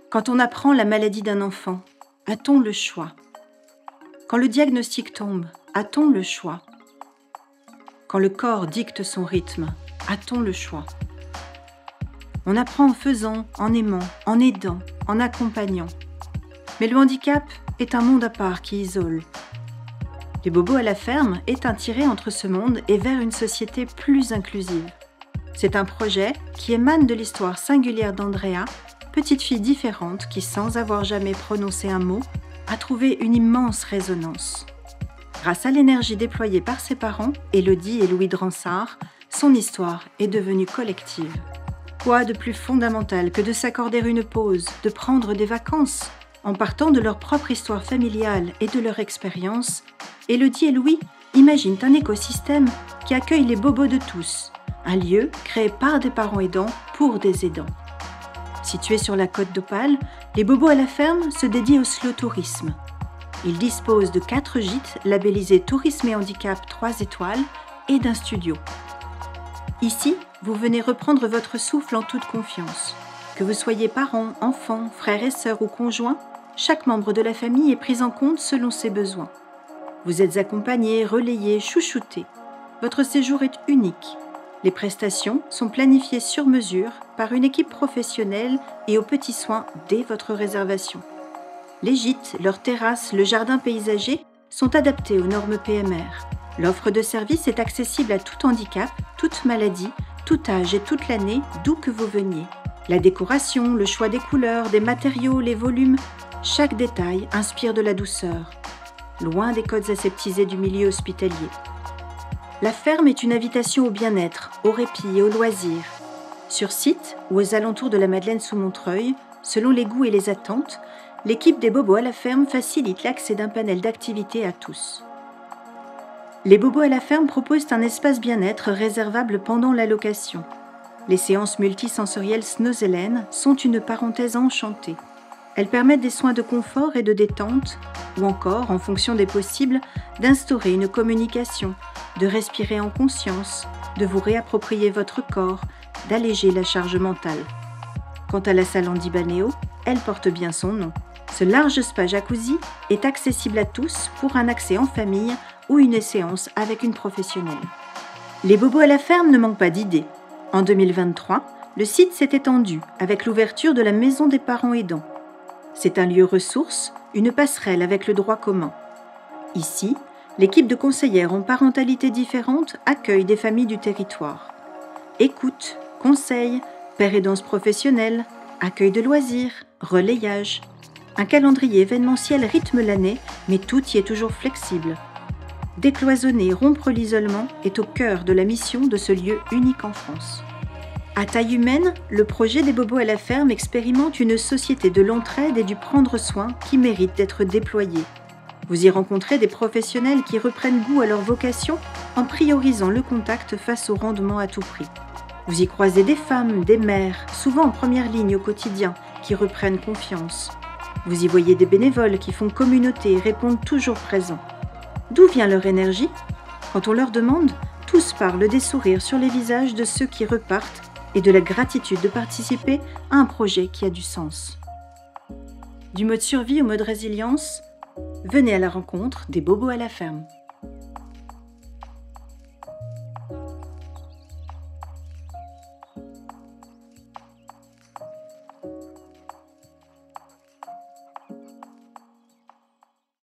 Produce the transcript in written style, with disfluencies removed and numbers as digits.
Quand on apprend la maladie d'un enfant, a-t-on le choix? Quand le diagnostic tombe, a-t-on le choix? Quand le corps dicte son rythme, a-t-on le choix? On apprend en faisant, en aimant, en aidant, en accompagnant. Mais le handicap est un monde à part qui isole. Les bobos à la ferme est un tiré entre ce monde et vers une société plus inclusive. C'est un projet qui émane de l'histoire singulière d'Andrea, petite fille différente qui, sans avoir jamais prononcé un mot, a trouvé une immense résonance. Grâce à l'énergie déployée par ses parents, Élodie et Louis Dransart, son histoire est devenue collective. Quoi de plus fondamental que de s'accorder une pause, de prendre des vacances? En partant de leur propre histoire familiale et de leur expérience, Élodie et Louis imaginent un écosystème qui accueille les bobos de tous, un lieu créé par des parents aidants pour des aidants. Situés sur la côte d'Opale, les bobos à la ferme se dédient au slow tourisme. Ils disposent de 4 gîtes labellisés Tourisme et Handicap 3 étoiles et d'un studio. Ici, vous venez reprendre votre souffle en toute confiance. Que vous soyez parents, enfants, frères et sœurs ou conjoints, chaque membre de la famille est pris en compte selon ses besoins. Vous êtes accompagnés, relayés, chouchoutés. Votre séjour est unique. Les prestations sont planifiées sur mesure par une équipe professionnelle et aux petits soins dès votre réservation. Les gîtes, leurs terrasses, le jardin paysager sont adaptés aux normes PMR. L'offre de service est accessible à tout handicap, toute maladie, tout âge et toute l'année, d'où que vous veniez. La décoration, le choix des couleurs, des matériaux, les volumes, chaque détail inspire de la douceur, loin des codes aseptisés du milieu hospitalier. La ferme est une invitation au bien-être, au répit et au loisir. Sur site ou aux alentours de la Madeleine-sous-Montreuil, selon les goûts et les attentes, l'équipe des bobos à la ferme facilite l'accès d'un panel d'activités à tous. Les bobos à la ferme proposent un espace bien-être réservable pendant la location. Les séances multisensorielles Snozelen sont une parenthèse enchantée. Elles permettent des soins de confort et de détente, ou encore, en fonction des possibles, d'instaurer une communication, de respirer en conscience, de vous réapproprier votre corps, d'alléger la charge mentale. Quant à la salle Andy Banéo, elle porte bien son nom. Ce large spa jacuzzi est accessible à tous pour un accès en famille ou une séance avec une professionnelle. Les bobos à la ferme ne manquent pas d'idées. En 2023, le site s'est étendu avec l'ouverture de la Maison des parents aidants. C'est un lieu ressource, une passerelle avec le droit commun. Ici, l'équipe de conseillères en parentalité différente accueille des familles du territoire. Écoute, conseil, père et danse professionnelle, accueil de loisirs, relayage. Un calendrier événementiel rythme l'année, mais tout y est toujours flexible. Décloisonner, rompre l'isolement est au cœur de la mission de ce lieu unique en France. À taille humaine, le projet des bobos à la ferme expérimente une société de l'entraide et du prendre soin qui mérite d'être déployée. Vous y rencontrez des professionnels qui reprennent goût à leur vocation en priorisant le contact face au rendement à tout prix. Vous y croisez des femmes, des mères, souvent en première ligne au quotidien, qui reprennent confiance. Vous y voyez des bénévoles qui font communauté et répondent toujours présents. D'où vient leur énergie? Quand on leur demande, tous parlent des sourires sur les visages de ceux qui repartent et de la gratitude de participer à un projet qui a du sens. Du mode survie au mode résilience, venez à la rencontre des bobos à la ferme.